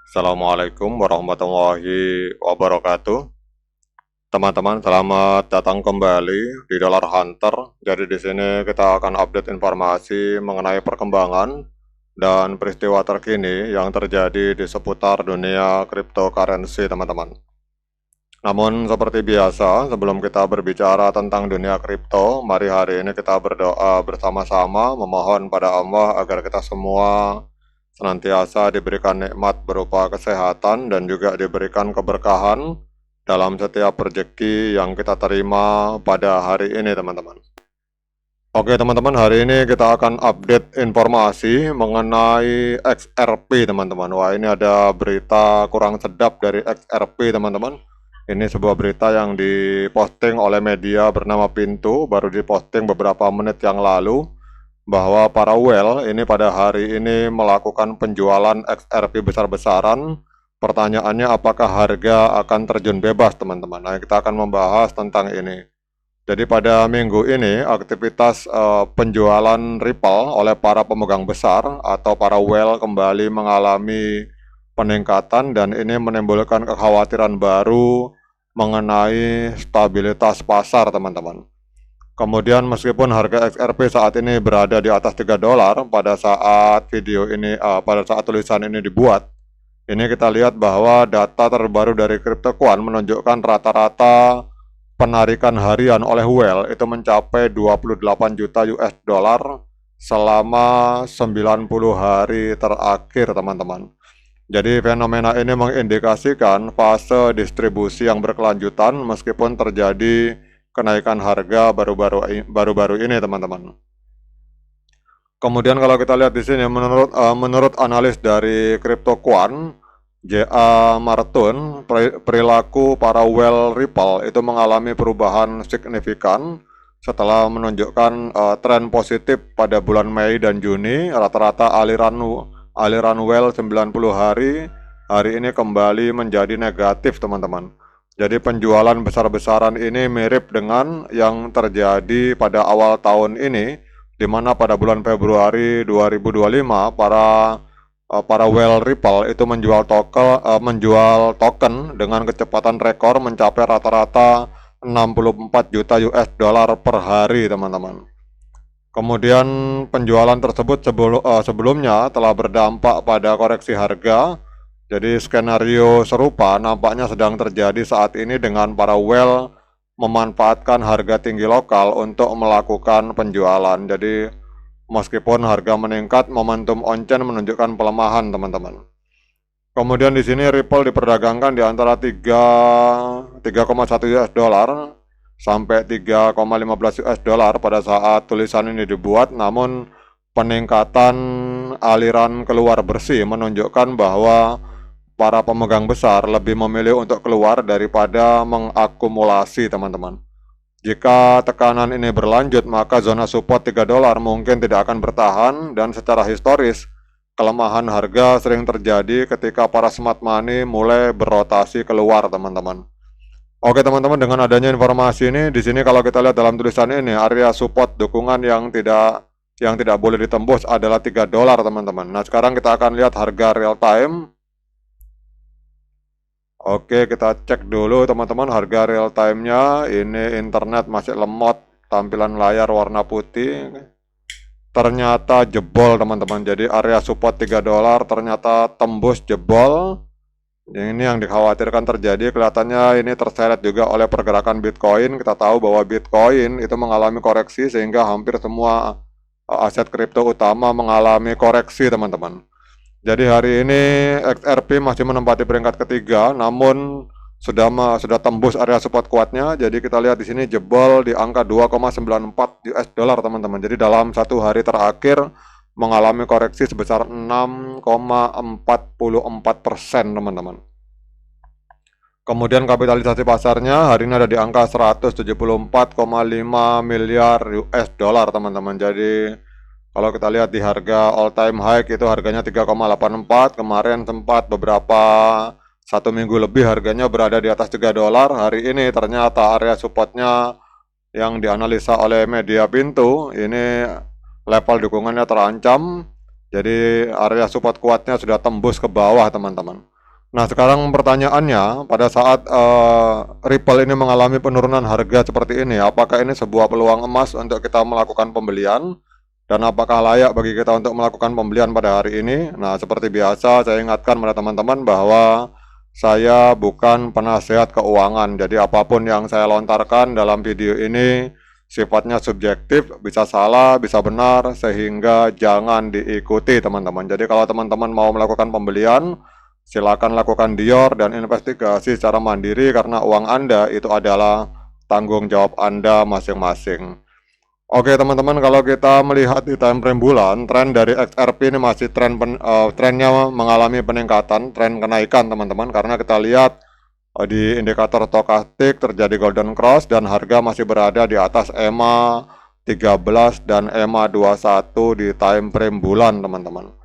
Assalamualaikum warahmatullahi wabarakatuh. Teman-teman, selamat datang kembali di Dollar Hunter. Jadi di sini kita akan update informasi mengenai perkembangan dan peristiwa terkini yang terjadi di seputar dunia cryptocurrency, teman-teman. Namun seperti biasa, sebelum kita berbicara tentang dunia kripto, mari hari ini kita berdoa bersama-sama memohon pada Allah agar kita semua senantiasa diberikan nikmat berupa kesehatan dan juga diberikan keberkahan dalam setiap rezeki yang kita terima pada hari ini, teman-teman. Oke teman-teman, hari ini kita akan update informasi mengenai XRP, teman-teman. Wah, ini ada berita kurang sedap dari XRP, teman-teman. Ini sebuah berita yang diposting oleh media bernama Pintu, baru diposting beberapa menit yang lalu, bahwa para whale ini pada hari ini melakukan penjualan XRP besar-besaran. Pertanyaannya, apakah harga akan terjun bebas, teman-teman? Nah, kita akan membahas tentang ini. Jadi pada minggu ini aktivitas penjualan Ripple oleh para pemegang besar atau para whale kembali mengalami peningkatan, dan ini menimbulkan kekhawatiran baru mengenai stabilitas pasar, teman-teman. Kemudian meskipun harga XRP saat ini berada di atas $3 pada saat video ini, pada saat tulisan ini dibuat, ini kita lihat bahwa data terbaru dari CryptoQuant menunjukkan rata-rata penarikan harian oleh whale itu mencapai 28 juta US dollar selama 90 hari terakhir, teman-teman. Jadi fenomena ini mengindikasikan fase distribusi yang berkelanjutan meskipun terjadi kenaikan harga baru-baru ini, teman-teman. Kemudian kalau kita lihat di sini, menurut analis dari CryptoQuant, J.A. Martun, perilaku para whale Ripple itu mengalami perubahan signifikan setelah menunjukkan tren positif pada bulan Mei dan Juni. Rata-rata aliran whale 90 hari ini kembali menjadi negatif, teman-teman. Jadi penjualan besar-besaran ini mirip dengan yang terjadi pada awal tahun ini, di mana pada bulan Februari 2025 para whale Ripple itu menjual token dengan kecepatan rekor mencapai rata-rata 64 juta US dollar per hari, teman-teman. Kemudian penjualan tersebut sebelumnya telah berdampak pada koreksi harga. Jadi skenario serupa nampaknya sedang terjadi saat ini dengan para whale memanfaatkan harga tinggi lokal untuk melakukan penjualan. Jadi meskipun harga meningkat, momentum on-chain menunjukkan pelemahan, teman-teman. Kemudian di sini Ripple diperdagangkan di antara 3,1 US dollar sampai 3,15 US dollar pada saat tulisan ini dibuat. Namun peningkatan aliran keluar bersih menunjukkan bahwa para pemegang besar lebih memilih untuk keluar daripada mengakumulasi, teman-teman. Jika tekanan ini berlanjut, maka zona support $3 mungkin tidak akan bertahan, dan secara historis kelemahan harga sering terjadi ketika para smart money mulai berotasi keluar, teman-teman. Oke teman-teman, dengan adanya informasi ini di sini, kalau kita lihat dalam tulisan ini, area support dukungan yang tidak boleh ditembus adalah $3, teman-teman. Nah, sekarang kita akan lihat harga real time. Oke, kita cek dulu teman-teman harga real time-nya. Ini internet masih lemot, tampilan layar warna putih. Ternyata jebol, teman-teman. Jadi area support $3 ternyata tembus, jebol. Ini yang dikhawatirkan terjadi. Kelihatannya ini terseret juga oleh pergerakan Bitcoin. Kita tahu bahwa Bitcoin itu mengalami koreksi sehingga hampir semua aset kripto utama mengalami koreksi, teman-teman. Jadi hari ini XRP masih menempati peringkat ketiga, namun sudah tembus area support kuatnya. Jadi kita lihat di sini jebol di angka 2,94 US dollar, teman-teman. Jadi dalam satu hari terakhir mengalami koreksi sebesar 6,44%, teman-teman. Kemudian kapitalisasi pasarnya hari ini ada di angka 174,5 miliar US dollar, teman-teman. Jadi kalau kita lihat di harga all time high itu harganya 3,84, kemarin sempat beberapa satu minggu lebih harganya berada di atas $3. Hari ini ternyata area supportnya yang dianalisa oleh media Pintu ini level dukungannya terancam. Jadi area support kuatnya sudah tembus ke bawah, teman-teman. Nah, sekarang pertanyaannya, pada saat Ripple ini mengalami penurunan harga seperti ini, apakah ini sebuah peluang emas untuk kita melakukan pembelian? Dan apakah layak bagi kita untuk melakukan pembelian pada hari ini? Nah, seperti biasa, saya ingatkan pada teman-teman bahwa saya bukan penasehat keuangan. Jadi, apapun yang saya lontarkan dalam video ini sifatnya subjektif, bisa salah, bisa benar, sehingga jangan diikuti, teman-teman. Jadi, kalau teman-teman mau melakukan pembelian, silakan lakukan dior dan investigasi secara mandiri karena uang Anda itu adalah tanggung jawab Anda masing-masing. Oke teman-teman, kalau kita melihat di time frame bulan, tren dari XRP ini masih trennya mengalami peningkatan, tren kenaikan teman-teman, karena kita lihat di indikator stokastik terjadi golden cross dan harga masih berada di atas EMA 13 dan EMA 21 di time frame bulan teman-teman.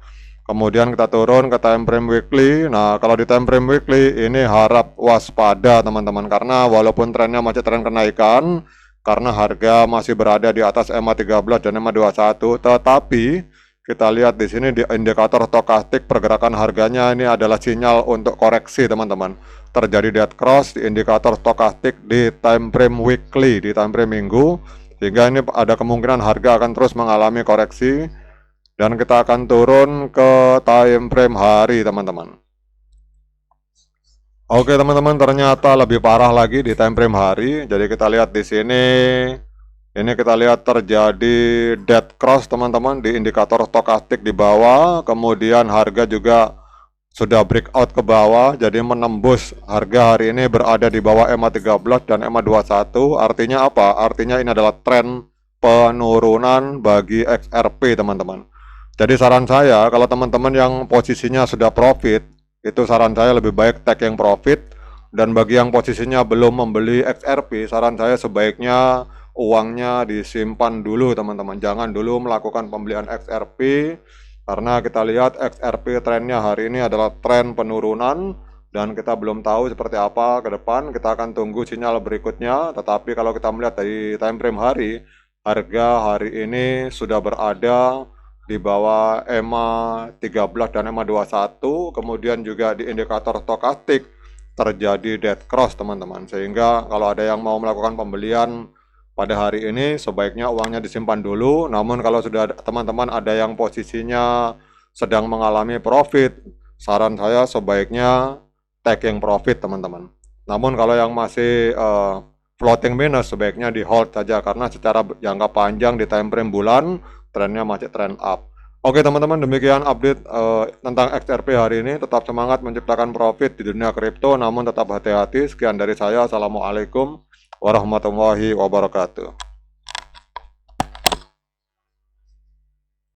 Kemudian kita turun ke time frame weekly. Nah, kalau di time frame weekly ini harap waspada teman-teman, karena walaupun trennya masih tren kenaikan, karena harga masih berada di atas EMA 13 dan EMA 21, tetapi kita lihat di sini di indikator stokastik pergerakan harganya ini adalah sinyal untuk koreksi teman-teman. Terjadi dead cross di indikator stokastik di time frame weekly, di time frame minggu, sehingga ini ada kemungkinan harga akan terus mengalami koreksi. Dan kita akan turun ke time frame hari teman-teman. Oke teman-teman, ternyata lebih parah lagi di time frame hari. Jadi kita lihat di sini, ini kita lihat terjadi dead cross teman-teman di indikator stokastik di bawah. Kemudian harga juga sudah breakout ke bawah, jadi menembus harga hari ini berada di bawah EMA 13 dan EMA 21. Artinya apa? Artinya ini adalah tren penurunan bagi XRP teman-teman. Jadi saran saya, kalau teman-teman yang posisinya sudah profit, itu saran saya lebih baik take yang profit. Dan bagi yang posisinya belum membeli XRP, saran saya sebaiknya uangnya disimpan dulu teman-teman. Jangan dulu melakukan pembelian XRP, karena kita lihat XRP trennya hari ini adalah tren penurunan. Dan kita belum tahu seperti apa ke depan, kita akan tunggu sinyal berikutnya. Tetapi kalau kita melihat dari time frame hari, harga hari ini sudah berada di bawah EMA 13 dan EMA 21, kemudian juga di indikator stokastik terjadi dead cross teman-teman, sehingga kalau ada yang mau melakukan pembelian pada hari ini sebaiknya uangnya disimpan dulu. Namun kalau sudah teman-teman ada yang posisinya sedang mengalami profit, saran saya sebaiknya take yang profit teman-teman. Namun kalau yang masih floating minus sebaiknya di hold saja, karena secara jangka panjang di time frame bulan trennya masih trend up. Oke teman-teman, demikian update tentang XRP hari ini. Tetap semangat menciptakan profit di dunia kripto, namun tetap hati-hati. Sekian dari saya. Assalamualaikum warahmatullahi wabarakatuh.